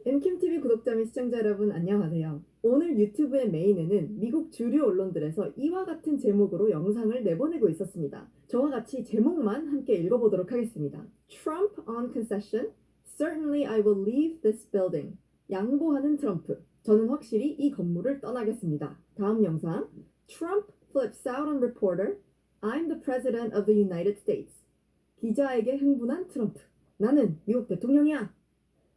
엠킴TV 구독자 및 시청자 여러분 안녕하세요. 오늘 유튜브의 메인에는 미국 주류 언론들에서 이와 같은 제목으로 영상을 내보내고 있었습니다. 저와 같이 제목만 함께 읽어보도록 하겠습니다. Trump on concession. Certainly I will leave this building. 양보하는 트럼프. 저는 확실히 이 건물을 떠나겠습니다. 다음 영상. Trump flips out on reporter. I'm the president of the United States. 기자에게 흥분한 트럼프. 나는 미국 대통령이야.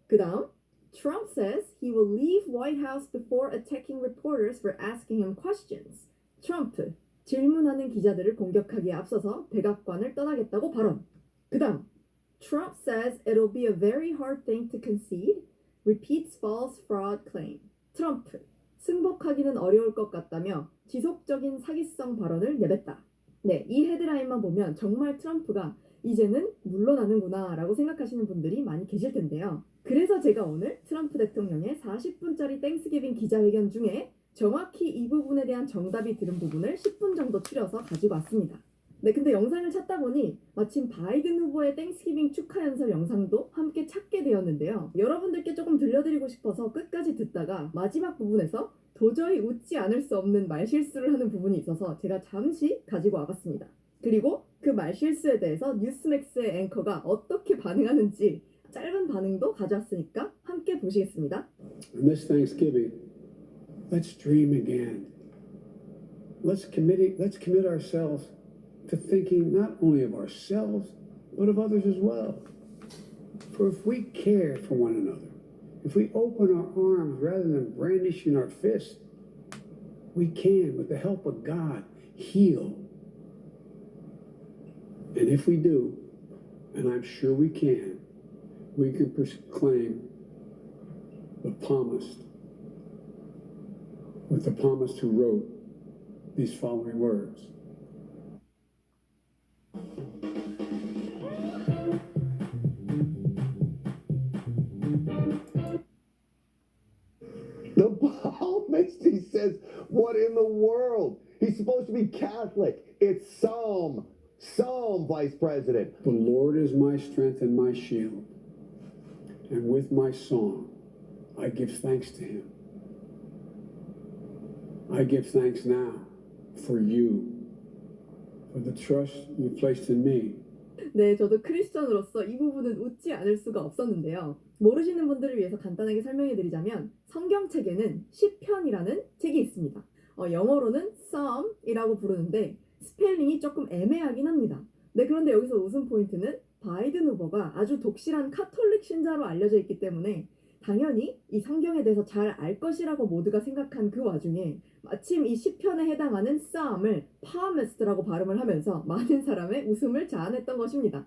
그 다음. Trump says he will leave White House before attacking reporters for asking him questions. 트럼프, 질문하는 기자들을 공격하기에 앞서서 백악관을 떠나겠다고 발언. 그 다음, Trump says it'll be a very hard thing to concede. Repeats false fraud claim. 트럼프, 승복하기는 어려울 것 같다며 지속적인 사기성 발언을 내뱉다. 네, 이 헤드라인만 보면 정말 트럼프가 이제는 물러나는구나 라고 생각하시는 분들이 많이 계실 텐데요. 그래서 제가 오늘 트럼프 대통령의 40분짜리 땡스기빙 기자회견 중에 정확히 이 부분에 대한 정답이 들은 부분을 10분 정도 추려서 가지고 왔습니다. 네, 근데 영상을 찾다 보니 마침 바이든 후보의 땡스기빙 축하 연설 영상도 함께 찾게 되었는데요. 여러분들께 조금 들려드리고 싶어서 끝까지 듣다가 마지막 부분에서 도저히 웃지 않을 수 없는 말실수를 하는 부분이 있어서 제가 잠시 가지고 와봤습니다. 그리고 그 말실수에 대해서 뉴스맥스의 앵커가 어떻게 반응하는지 짧은 반응도 가져왔으니까 함께 보시겠습니다. On this Thanksgiving, let's dream again. Let's commit ourselves to thinking not only of ourselves, but of others as well. For if we care for one another, if we open our arms rather than brandishing our fists, we can, with the help of God, heal. And if we do, and I'm sure we can proclaim the palmist, with the palmist who wrote these following words. The palmist, he says, what in the world? He's supposed to be Catholic. It's Psalm, Vice President. The Lord is my strength and my shield, and with my song I give thanks to him. I give thanks now for you, for the trust you placed in me. 네, 저도 크리스천으로서 이 부분은 웃지 않을 수가 없었는데요. 모르시는 분들을 위해서 간단하게 설명해드리자면 성경책에는 시편이라는 책이 있습니다. 영어로는 Psalm이라고 부르는데 스펠링이 조금 애매하긴 합니다. 네, 그런데 여기서 웃음 포인트는 바이든 후보가 아주 독실한 카톨릭 신자로 알려져 있기 때문에 당연히 이 성경에 대해서 잘 알 것이라고 모두가 생각한 그 와중에 마침 이 시편에 해당하는 Psalm을 palmist라고 발음을 하면서 많은 사람의 웃음을 자아냈던 것입니다.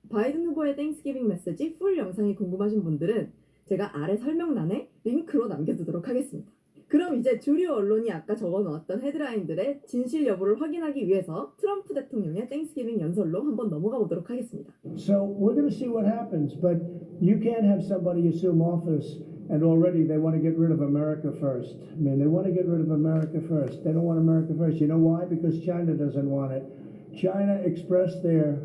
바이든 후보의 땡스기빙 메시지 풀 영상이 궁금하신 분들은 제가 아래 설명란에 링크로 남겨두도록 하겠습니다. 그럼 이제 주류 언론이 아까 적어놓았던 헤드라인들의 진실 여부를 확인하기 위해서 트럼프 대통령의 땡스기빙 연설로 한번 넘어가 보도록 하겠습니다. So we're going to see what happens, but you can't have somebody assume office and already they want to get rid of America first. I mean, they want to get rid of America first. They don't want America first. You know why? Because China doesn't want it. China expressed their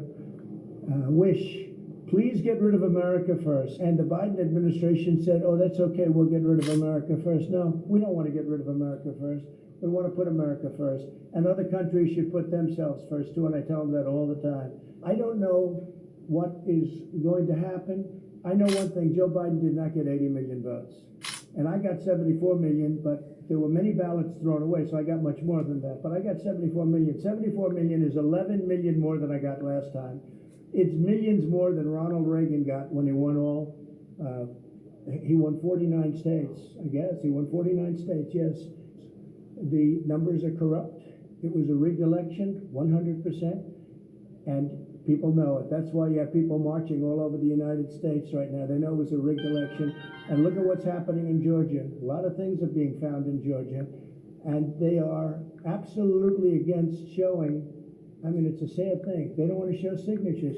wish. Please get rid of America first. And the Biden administration said, oh, that's okay, we'll get rid of America first. No, we don't want to get rid of America first. We want to put America first. And other countries should put themselves first, too, and I tell them that all the time. I don't know what is going to happen. I know one thing, Joe Biden did not get 80 million votes. And I got 74 million, but there were many ballots thrown away, so I got much more than that. But I got 74 million. 74 million is 11 million more than I got last time. It's millions more than Ronald Reagan got when he won he won 49 states, I guess. He won 49 states, yes. The numbers are corrupt. It was a rigged election, 100%. And people know it. That's why you have people marching all over the United States right now. They know it was a rigged election. And look at what's happening in Georgia. A lot of things are being found in Georgia. And they are absolutely against showing. I mean, it's a sad thing. They don't want to show signatures.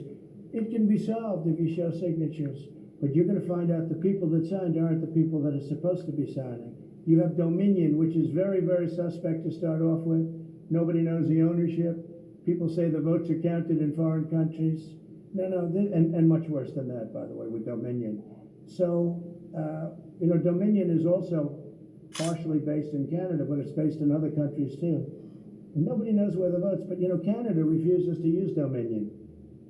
It can be solved if you show signatures. But you're going to find out the people that signed aren't the people that are supposed to be signing. You have Dominion, which is very, very suspect to start off with. Nobody knows the ownership. People say the votes are counted in foreign countries. No, and much worse than that, by the way, with Dominion. So Dominion is also partially based in Canada, but it's based in other countries too. And nobody knows where the votes, but Canada refuses to use Dominion.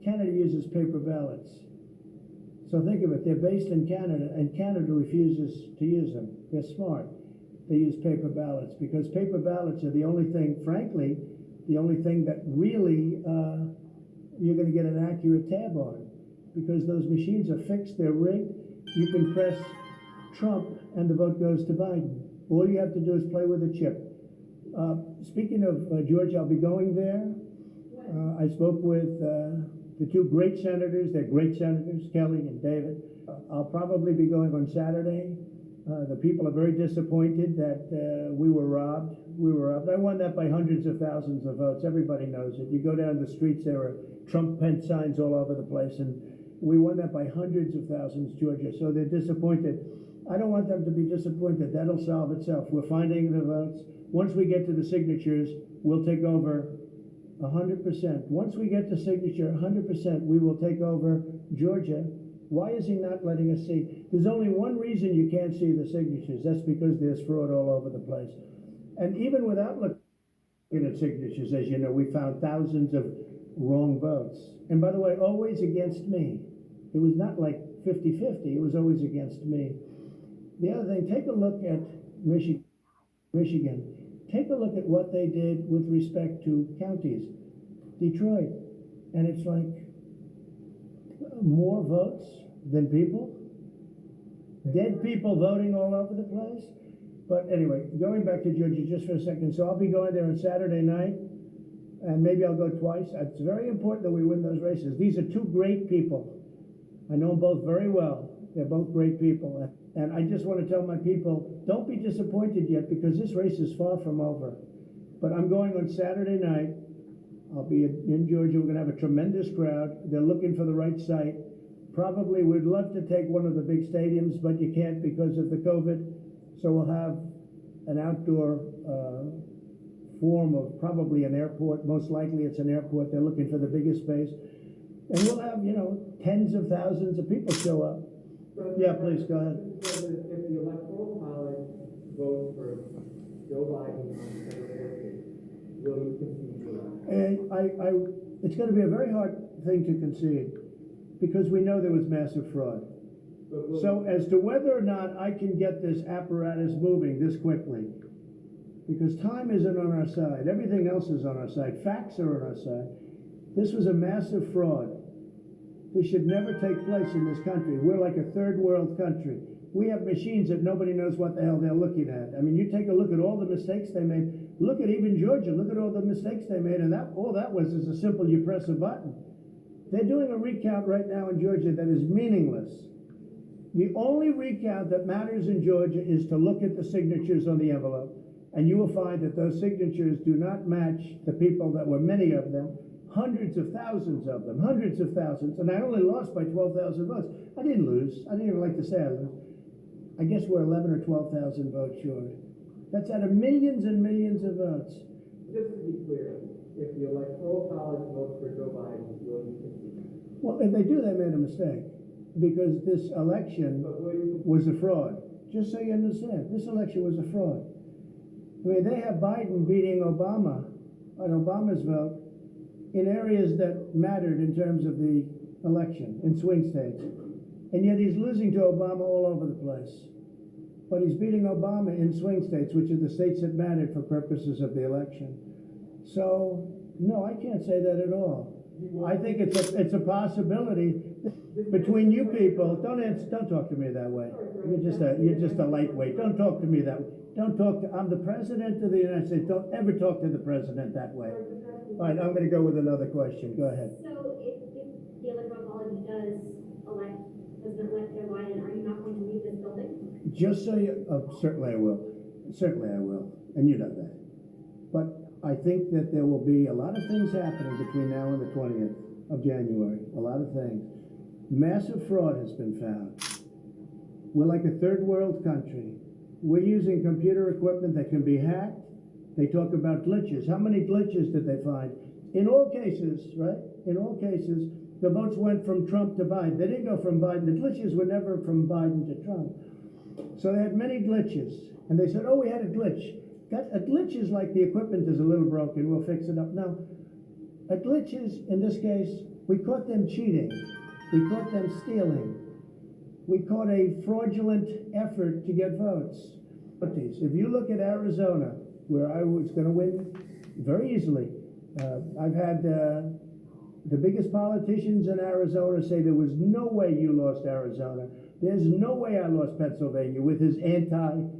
Canada uses paper ballots. So think of it, they're based in Canada, and Canada refuses to use them. They're smart. They use paper ballots, because paper ballots are the only thing, frankly, the only thing that really you're going to get an accurate tab on, because those machines are fixed, they're rigged. You can press Trump and the vote goes to Biden. All you have to do is play with a chip. Speaking of Georgia, I'll be going there. I spoke with the two great senators. They're great senators, Kelly and David. I'll probably be going on Saturday. The people are very disappointed that we were robbed. I won that by hundreds of thousands of votes. Everybody knows it. You go down the streets, there are Trump Pence signs all over the place, and we won that by hundreds of thousands, Georgia. So they're disappointed. I don't want them to be disappointed. That'll solve itself. We're finding the votes. Once we get to the signatures, we'll take over 100%. Once we get to signature 100%, we will take over Georgia. Why is he not letting us see? There's only one reason you can't see the signatures. That's because there's fraud all over the place. And even without looking at signatures, as you know, we found thousands of wrong votes. And by the way, always against me. It was not like 50-50. It was always against me. The other thing, take a look at Michigan. Take a look at what they did with respect to counties. Detroit. And it's like more votes than people. Dead people voting all over the place. But anyway, going back to Georgia just for a second. So I'll be going there on Saturday night, and maybe I'll go twice. It's very important that we win those races. These are two great people. I know them both very well. They're both great people. And I just want to tell my people, don't be disappointed yet, because this race is far from over. But I'm going on Saturday night. I'll be in Georgia. We're going to have a tremendous crowd. They're looking for the right site. Probably we'd love to take one of the big stadiums, but you can't because of the COVID. So we'll have an outdoor form of probably an airport. Most likely it's an airport. They're looking for the biggest space. And we'll have, tens of thousands of people show up. Yeah, please, go ahead. If the Electoral College votes for Joe Biden on December 14th, will you concede to that? It's going to be a very hard thing to concede, because we know there was massive fraud. So as to whether or not I can get this apparatus moving this quickly, because time isn't on our side, everything else is on our side, facts are on our side. This was a massive fraud. This should never take place in this country. We're like a third world country. We have machines that nobody knows what the hell they're looking at. I mean, you take a look at all the mistakes they made. Look at even Georgia. Look at all the mistakes they made. And all that was is a simple, you press a button. They're doing a recount right now in Georgia that is meaningless. The only recount that matters in Georgia is to look at the signatures on the envelope. And you will find that those signatures do not match the people that were many of them. Hundreds of thousands of them, hundreds of thousands, and I only lost by 12,000 votes. I didn't lose. I didn't even like to say I lost. I guess we're 11 or 12,000 votes short. That's out of millions and millions of votes. Just to be clear, if the Electoral College votes for Joe Biden, will you concede? Well, if they do, they made a mistake, because this election was a fraud. Just so you understand, this election was a fraud. I mean, they have Biden beating Obama on Obama's vote in areas that mattered in terms of the election, in swing states. And yet he's losing to Obama all over the place. But he's beating Obama in swing states, which are the states that mattered for purposes of the election. So, no, I can't say that at all. I think it's a possibility between you people. Don't talk to me that way. You're just a lightweight. Don't talk to me that way. I'm the president of the United States. Don't ever talk to the president that way. All right, I'm going to go with another question. Go ahead. So if the Electoral College does elect President-elect Joe Biden, are you not going to leave this building? Just so you, certainly I will. Certainly I will. And you know that. But I think that there will be a lot of things happening between now and the 20th of January. A lot of things. Massive fraud has been found. We're like a third world country. We're using computer equipment that can be hacked. They talk about glitches. How many glitches did they find? In all cases, right? In all cases, the votes went from Trump to Biden. They didn't go from Biden. The glitches were never from Biden to Trump. So they had many glitches. And they said, oh, we had a glitch. A glitch is like the equipment is a little broken, we'll fix it up. No, a glitch is, in this case, we caught them cheating. We caught them stealing. We caught a fraudulent effort to get votes. If you look at Arizona, where I was going to win very easily, I've had the biggest politicians in Arizona say there was no way you lost Arizona. There's no way I lost Pennsylvania with his anti-fuel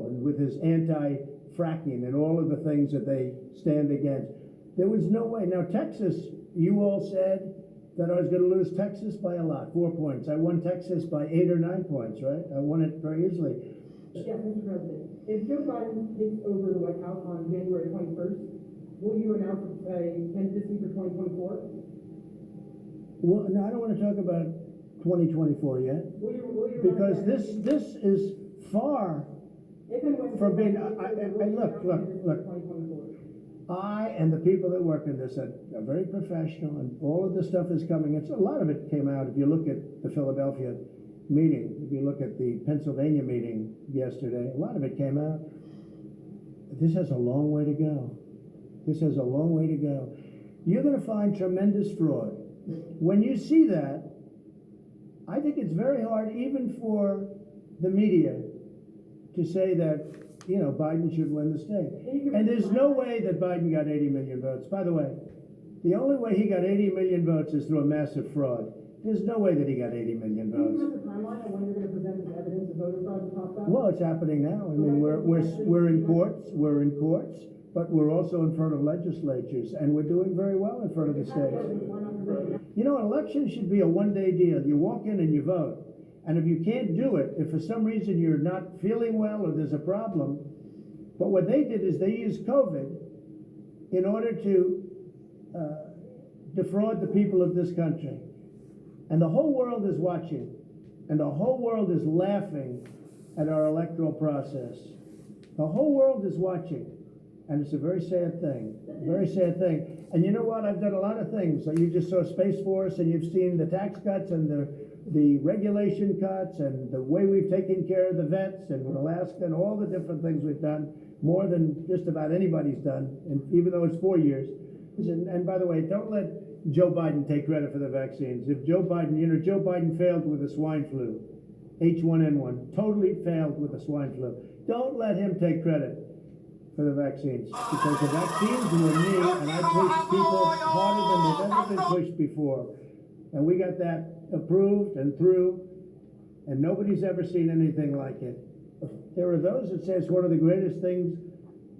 and with his anti-fracking and all of the things that they stand against. There was no way. Now, Texas, you all said that I was going to lose Texas by a lot, 4 points. I won Texas by 8 or 9 points, right? I won it very easily. Yes, Mr. President. If Joe Biden takes over the White House on January 21st, will you announce a candidacy for 2024? Well, no, I don't want to talk about 2024 yet, because this is far from being. Look. I and the people that work in this are very professional, and all of this stuff is coming. A lot of it came out. If you look at the Philadelphia meeting, if you look at the Pennsylvania meeting yesterday, a lot of it came out. This has a long way to go. This has a long way to go. You're going to find tremendous fraud. When you see that, I think it's very hard, even for the media, to say that, you know, Biden should win the state. And there's no way that Biden got 80 million votes. By the way, the only way he got 80 million votes is through a massive fraud. There's no way that he got 80 million votes. Do you have a timeline on when you're going to present this evidence of voter fraud to top that? Well, it's happening now. I mean, we're in courts, but we're also in front of legislatures, and we're doing very well in front of the states. You know, an election should be a one-day deal. You walk in and you vote. And if you can't do it, if for some reason you're not feeling well or there's a problem, but what they did is they used COVID in order to defraud the people of this country. And the whole world is watching, and the whole world is laughing at our electoral process. The whole world is watching, and it's a very sad thing, very sad thing. And you know what? I've done a lot of things. So you just saw Space Force, and you've seen the tax cuts and the regulation cuts and the way we've taken care of the vets and Alaska and all the different things we've done, more than just about anybody's done, and even though it's 4 years. And by the way, don't let Joe Biden take credit for the vaccines. If Joe Biden, you know, Joe Biden failed with the swine flu, H1N1, totally failed with the swine flu. Don't let him take credit for the vaccines, because the vaccines were me, and I pushed people harder than they've ever been pushed before. And we got that approved and through, and nobody's ever seen anything like it. There are those that say it's one of the greatest things.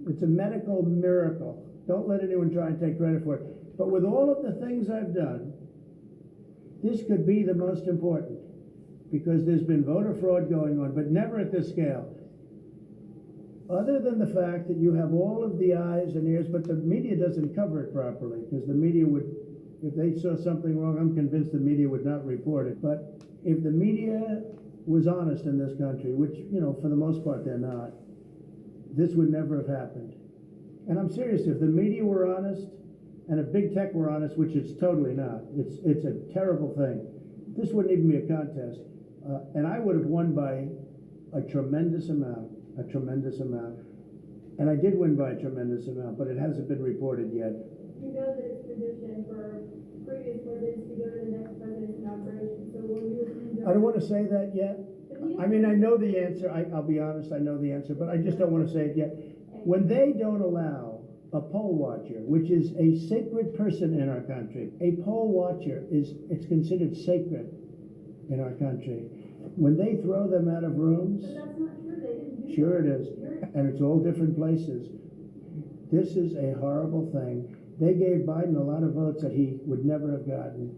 It's a medical miracle. Don't let anyone try and take credit for it. But with all of the things I've done, this could be the most important, because there's been voter fraud going on, but never at this scale. Other than the fact that you have all of the eyes and ears, but the media doesn't cover it properly, because the media would, if they saw something wrong, I'm convinced the media would not report it. But if the media was honest in this country, which, you know, for the most part they're not, this would never have happened. And I'm serious, if the media were honest, and if big tech were honest, which it's totally not, it's a terrible thing, this wouldn't even be a contest. And I would have won by a tremendous amount. And I did win by a tremendous amount, but it hasn't been reported yet. You know that it's tradition for previous presidents to go to the next president's inauguration, so will you attend? I don't want to say that yet. I mean, I know the answer. I'll be honest, I know the answer, but I just don't want to say it yet. When they don't allow a poll watcher, which is a sacred person in our country, a poll watcher it's considered sacred in our country. When they throw them out of rooms, But that's not true, they didn't do sure it that. is, and it's all different places. This is a horrible thing. They gave Biden a lot of votes that he would never have gotten.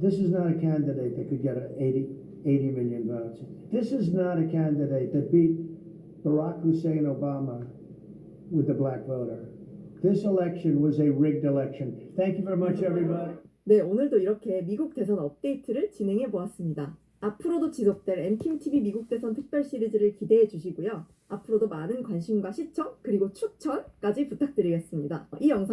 This is not a candidate that could get 80 million votes. This is not a candidate that beat Barack Hussein Obama with the black voter. This election was a rigged election. Thank you very much, everybody. 네, 오늘도 이렇게 미국 대선 업데이트를 진행해 보았습니다. 앞으로도 지속될 MKTV 미국 대선 특별 시리즈를 기대해 주시고요. 앞으로도 많은 관심과 시청 그리고 추천까지 부탁드리겠습니다. 이 영상